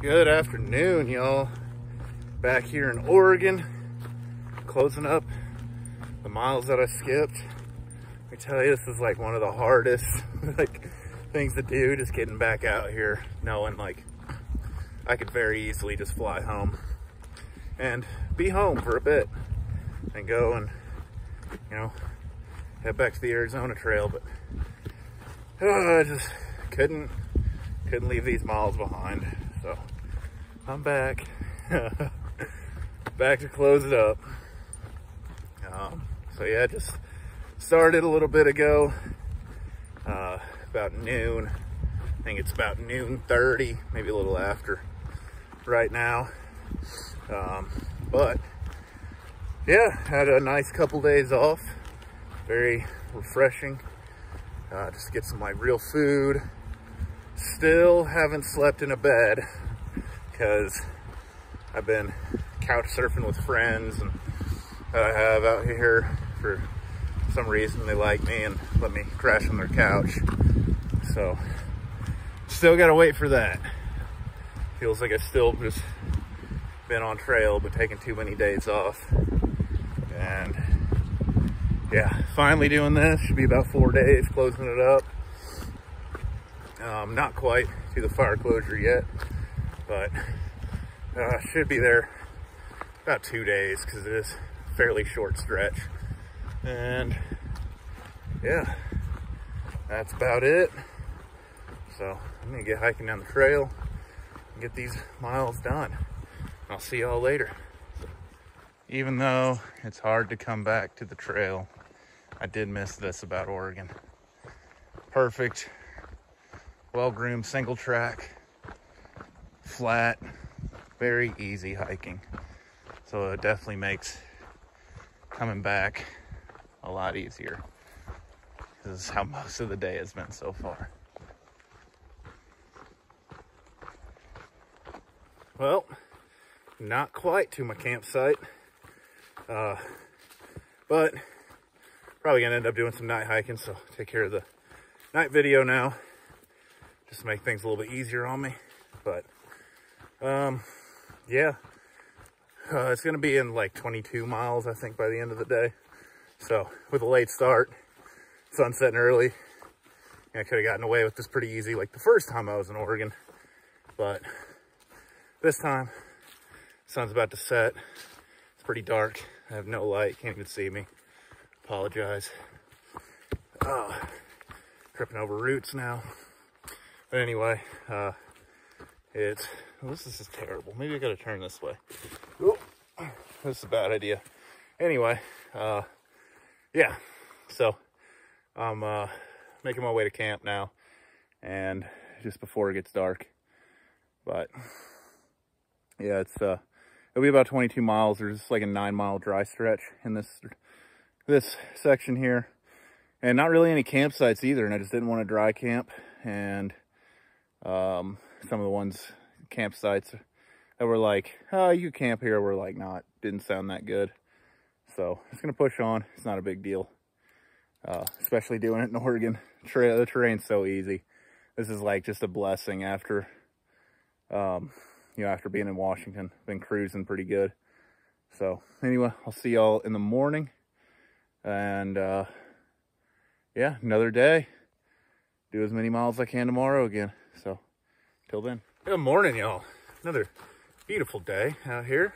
Good afternoon, y'all. Back here in Oregon, closing up the miles that I skipped. Let me tell you, this is like one of the hardest things to do, just getting back out here, knowing like I could very easily just fly home and be home for a bit and go and, you know, head back to the Arizona trail, but I just couldn't leave these miles behind. So I'm back, back to close it up. So yeah, just started a little bit ago, about noon. I think it's about noon 30, maybe a little after right now. But yeah, had a nice couple days off, very refreshing. Just get some like real food. Still haven't slept in a bed because I've been couch surfing with friends and that I have out here. For some reason they like me and let me crash on their couch. So still gotta wait for that. Feels like I still just been on trail but taking too many days off. And yeah, finally doing this. Should be about 4 days, closing it up. Not quite to the fire closure yet, but should be there about 2 days because it is a fairly short stretch. And yeah, that's about it. So I'm gonna get hiking down the trail and get these miles done. I'll see y'all later. Even though it's hard to come back to the trail, I did miss this about Oregon. Perfect, well-groomed single track, flat, very easy hiking. So it definitely makes coming back a lot easier. This is how most of the day has been so far. Well, not quite to my campsite, but probably gonna end up doing some night hiking, so take care of the night video now, just to make things a little bit easier on me. But yeah, it's gonna be in like 22 miles, I think, by the end of the day. So with a late start, sun setting early, I could have gotten away with this pretty easy like the first time I was in Oregon, but this time sun's about to set. It's pretty dark. I have no light, can't even see me. Apologize. Tripping over roots now. But anyway, this is terrible. Maybe I gotta turn this way. Oh, this is a bad idea. Anyway, yeah, so I'm making my way to camp now, and just before it gets dark. But yeah, it'll be about 22 miles. There's like a 9-mile dry stretch in this section here, and not really any campsites either. And I just didn't want to dry camp, and some of the campsites that were like, oh, you camp here, were like didn't sound that good. So just gonna push on. It's not a big deal, especially doing it in Oregon. The terrain's so easy. This is like just a blessing after you know, after being in Washington. Been cruising pretty good. So anyway, I'll see y'all in the morning. And yeah, another day. Do as many miles as I can tomorrow again. So till then. Good morning, y'all. Another beautiful day out here.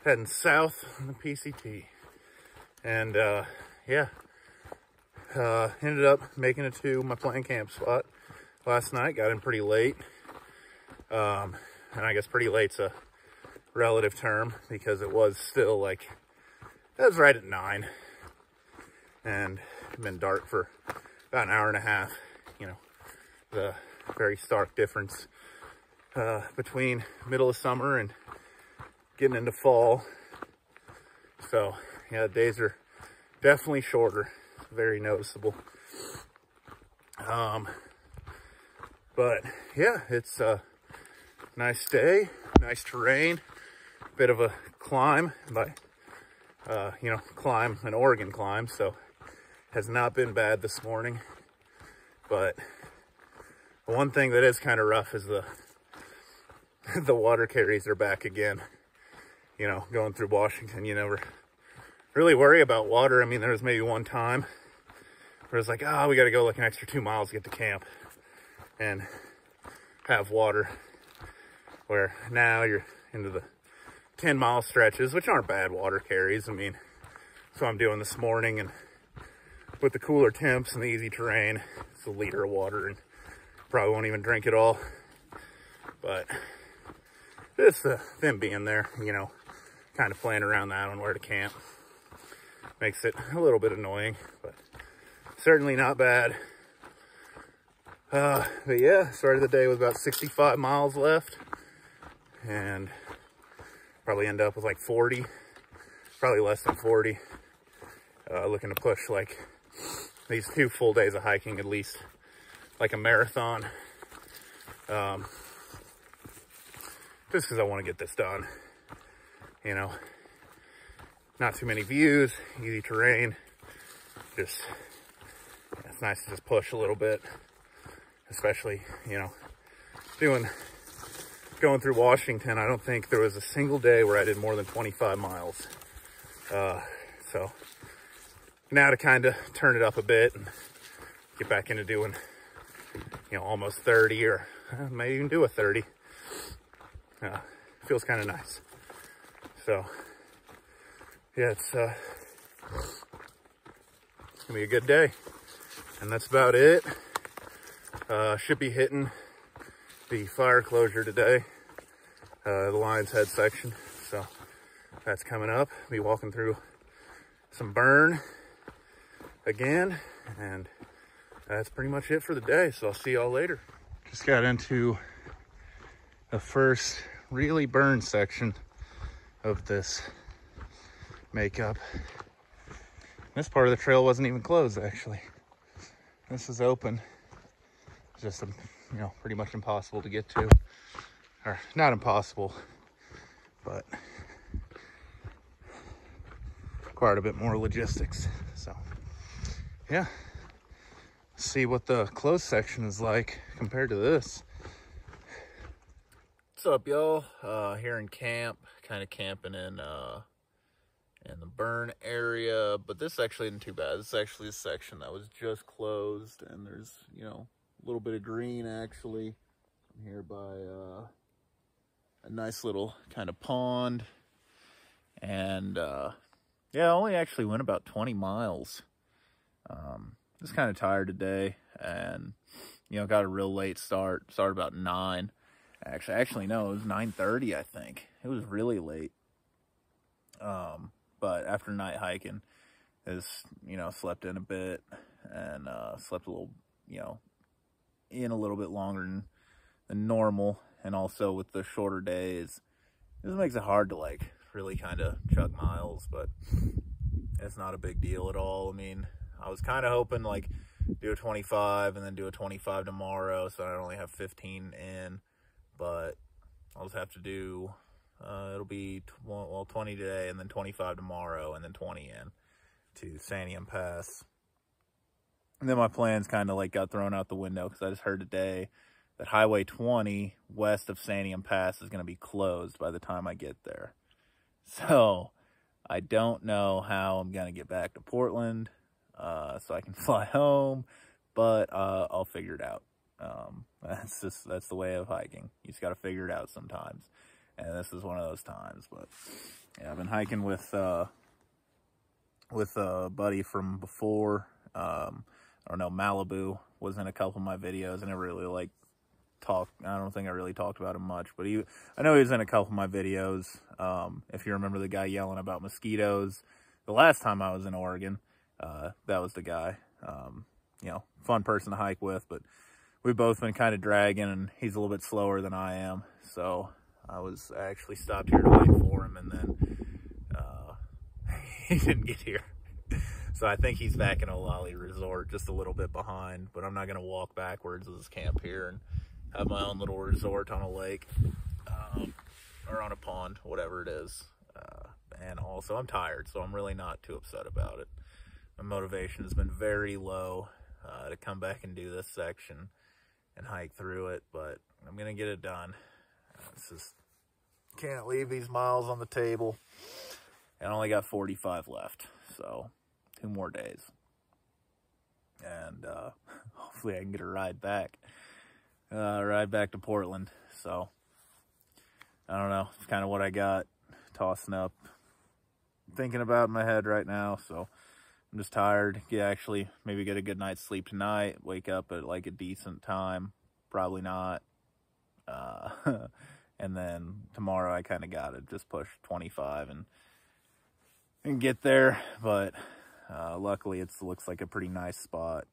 Heading south on the PCT. And yeah, ended up making it to my planned camp spot last night. Got in pretty late. And I guess pretty late's a relative term because it was still like, it was right at 9. And it's been dark for about an hour and a half. You know, the very stark difference between middle of summer and getting into fall. So yeah, the days are definitely shorter, very noticeable. But yeah, it's a nice day, nice terrain, bit of a climb by you know, an Oregon climb, so has not been bad this morning. But the one thing that is kind of rough is the the water carries are back again. You know, going through Washington, you never really worry about water. I mean, there was maybe one time where it's like, oh, we got to go like an extra 2 miles to get to camp and have water. Where now you're into the 10-mile stretches, which aren't bad water carries. I mean, that's what I'm doing this morning, and with the cooler temps and the easy terrain, it's a liter of water, and probably won't even drink it all. But just them being there, you know, kind of playing around that on where to camp makes it a little bit annoying, but certainly not bad. But yeah, started the day with about 65 miles left, and probably end up with like 40, probably less than 40. Looking to push like these 2 full days of hiking, at least like a marathon. Just because I want to get this done. You know, not too many views, easy terrain. Just, yeah, it's nice to just push a little bit, especially, you know, going through Washington. I don't think there was a single day where I did more than 25 miles. So now to kind of turn it up a bit and get back into doing, you know, almost 30, or maybe even do a 30. Feels kind of nice. So yeah, it's gonna be a good day, and that's about it. Should be hitting the fire closure today, the Lionshead section, so that's coming up. Be walking through some burn again, and that's pretty much it for the day, so I'll see y'all later. Just got into the first really burn section of this makeup. This part of the trail wasn't even closed, actually. This is open. It's just, you know, pretty much impossible to get to. Or not impossible, but required a bit more logistics. So yeah, see what the closed section is like compared to this. What's up, y'all? Here in camp, kind of camping in the burn area, but this actually isn't too bad. This is actually a section that was just closed, and there's, you know, a little bit of green actually. I'm here by a nice little kind of pond, and yeah, I only actually went about 20 miles. Just kind of tired today, and you know, got a real late start. Started about 9. Actually, no, it was 9:30, I think. It was really late. But after night hiking, you know, slept in a bit, and slept a little, you know, in a little bit longer than normal. And also with the shorter days, this makes it hard to like really kind of chug miles, but it's not a big deal at all. I mean, I was kind of hoping like do a 25 and then do a 25 tomorrow, so I only have 15 in. But I'll just have to do, it'll be, 20 today, and then 25 tomorrow, and then 20 in to Santiam Pass. And then my plans kind of like got thrown out the window, because I just heard today that Highway 20 west of Santiam Pass is going to be closed by the time I get there. So I don't know how I'm going to get back to Portland so I can fly home, but I'll figure it out. That's the way of hiking. You just got to figure it out sometimes, and this is one of those times. But yeah, I've been hiking with a buddy from before. I don't know, Malibu was in a couple of my videos. I never really I don't think I really talked about him much, but I know he was in a couple of my videos. If you remember the guy yelling about mosquitoes the last time I was in Oregon, that was the guy. You know, fun person to hike with, but we've both been kind of dragging, and he's a little bit slower than I am. So I actually stopped here to wait for him, and then he didn't get here. So I think he's back in Olali Resort, just a little bit behind, but I'm not going to walk backwards to this camp here and have my own little resort on a lake, or on a pond, whatever it is. And also I'm tired, so I'm really not too upset about it. My motivation has been very low to come back and do this section and hike through it, but I'm going to get it done. It's just, can't leave these miles on the table. And I only got 45 left, so 2 more days. And hopefully I can get a ride back to Portland. So I don't know, it's kind of what I got tossing up, thinking about in my head right now. So I'm just tired. Actually maybe get a good night's sleep tonight, wake up at like a decent time, probably not. And then tomorrow I kind of got to just push 25 and get there. But luckily it looks like a pretty nice spot.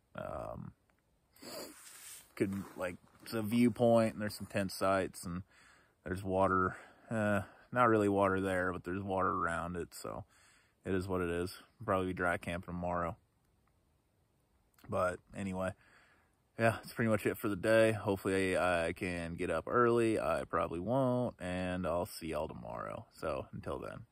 It's a viewpoint, and there's some tent sites, and there's water, not really water there, but there's water around it, so it is what it is. Probably be dry camping tomorrow. But anyway, yeah, that's pretty much it for the day. Hopefully I can get up early. I probably won't, and I'll see y'all tomorrow. So until then.